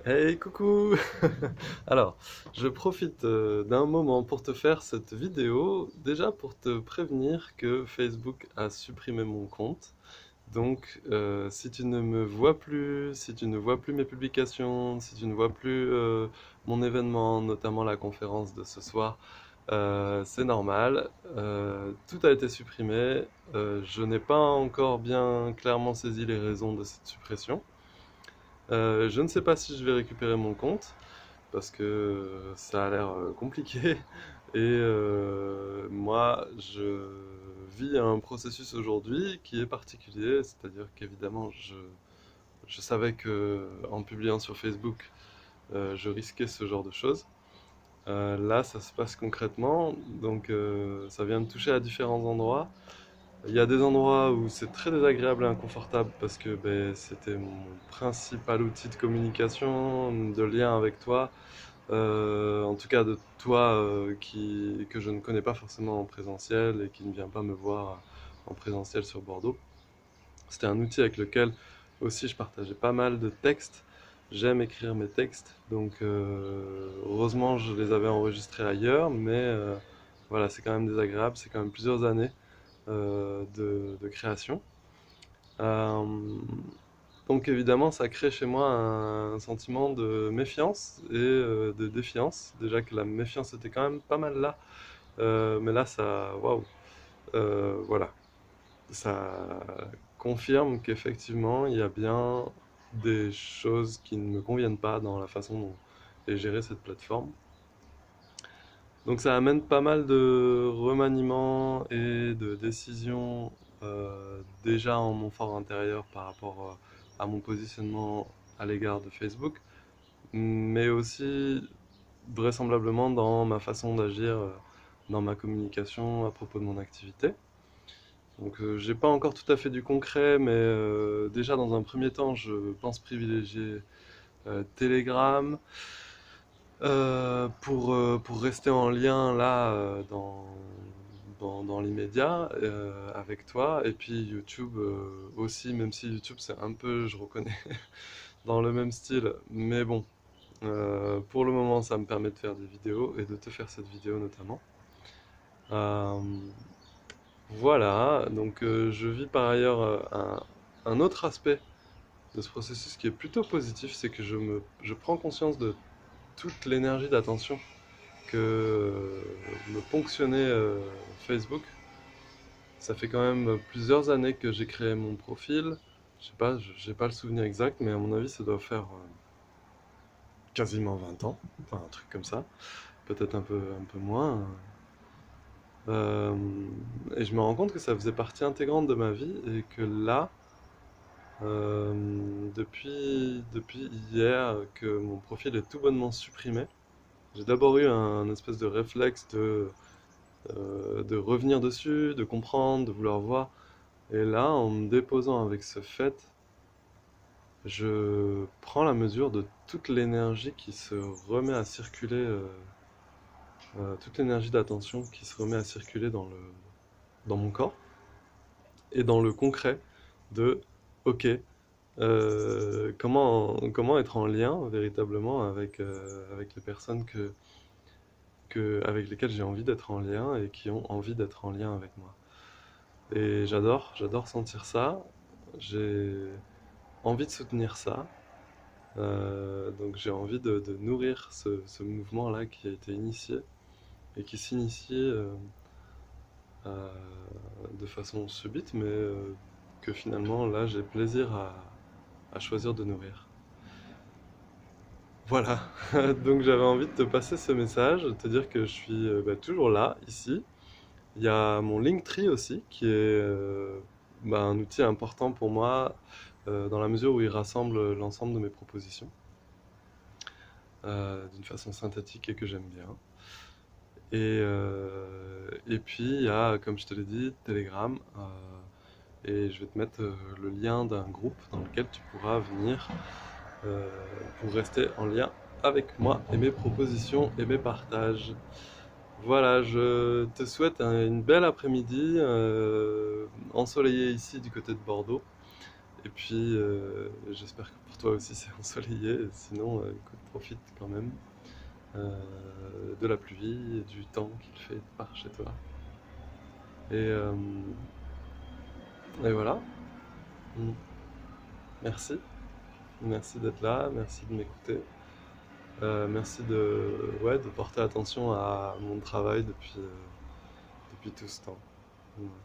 Hey, coucou! Alors, je profite d'un moment pour te faire cette vidéo, déjà pour te prévenir que Facebook a supprimé mon compte. Donc, si tu ne me vois plus, si tu ne vois plus mes publications, si tu ne vois plus mon événement, notamment la conférence de ce soir, c'est normal. Tout a été supprimé. Je n'ai pas encore bien clairement saisi les raisons de cette suppression. Je ne sais pas si je vais récupérer mon compte parce que ça a l'air compliqué et moi je vis un processus aujourd'hui qui est particulier, c'est-à-dire qu'évidemment je savais que en publiant sur Facebook je risquais ce genre de choses. Là ça se passe concrètement, donc ça vient me toucher à différents endroits. Il y a des endroits où c'est très désagréable et inconfortable parce que ben, c'était mon principal outil de communication, de lien avec toi. En tout cas de toi que je ne connais pas forcément en présentiel et qui ne vient pas me voir en présentiel sur Bordeaux. C'était un outil avec lequel aussi je partageais pas mal de textes. J'aime écrire mes textes, donc heureusement je les avais enregistrés ailleurs, mais voilà, c'est quand même désagréable, c'est quand même plusieurs années de création. Euh, donc évidemment, ça crée chez moi un sentiment de méfiance et de défiance. Déjà que la méfiance était quand même pas mal là, mais là, ça, waouh, voilà, ça confirme qu'effectivement, il y a bien des choses qui ne me conviennent pas dans la façon dont est gérée cette plateforme. Donc ça amène pas mal de remaniements et de décisions déjà en mon fort intérieur par rapport à mon positionnement à l'égard de Facebook, mais aussi vraisemblablement dans ma façon d'agir dans ma communication à propos de mon activité. Donc j'ai pas encore tout à fait du concret, mais déjà dans un premier temps, je pense privilégier Telegram, pour rester en lien là dans l'immédiat avec toi et puis YouTube aussi, même si YouTube c'est un peu, je reconnais, dans le même style, mais bon, pour le moment ça me permet de faire des vidéos et de te faire cette vidéo notamment. Euh, voilà, donc je vis par ailleurs un autre aspect de ce processus qui est plutôt positif, c'est que je prends conscience de toute l'énergie d'attention que me ponctionnait Facebook. Ça fait quand même plusieurs années que j'ai créé mon profil. Je sais pas, j'ai pas le souvenir exact, mais à mon avis, ça doit faire quasiment 20 ans, enfin un truc comme ça, peut-être un peu moins. Euh, et je me rends compte que ça faisait partie intégrante de ma vie et que là, depuis hier que mon profil est tout bonnement supprimé, j'ai d'abord eu un espèce de réflexe de revenir dessus, de comprendre, de vouloir voir. Et là, en me déposant avec ce fait, je prends la mesure de toute l'énergie qui se remet à circuler, toute l'énergie d'attention qui se remet à circuler dans mon corps et dans le concret de, ok, comment être en lien véritablement avec les personnes avec lesquelles j'ai envie d'être en lien et qui ont envie d'être en lien avec moi. Et j'adore sentir ça. J'ai envie de soutenir ça. Donc j'ai envie de nourrir ce mouvement-là qui a été initié et qui s'initie euh, de façon subite, mais que finalement là j'ai plaisir à choisir de nourrir. Voilà, donc j'avais envie de te passer ce message, de te dire que je suis bah, toujours là, ici. Il y a mon Linktree aussi, qui est bah, un outil important pour moi dans la mesure où il rassemble l'ensemble de mes propositions d'une façon synthétique et que j'aime bien. Et puis il y a, comme je te l'ai dit, Telegram. Et je vais te mettre le lien d'un groupe dans lequel tu pourras venir euh, pour rester en lien avec moi et mes propositions et mes partages. Voilà, je te souhaite une belle après-midi ensoleillée ici du côté de Bordeaux. Et puis, j'espère que pour toi aussi c'est ensoleillé. Et sinon, écoute, profite quand même de la pluie et du temps qu'il fait par chez toi. Et, euh, et voilà. Mm. Merci. Merci d'être là. Merci de m'écouter. Merci ouais, de porter attention à mon travail depuis tout ce temps. Mm.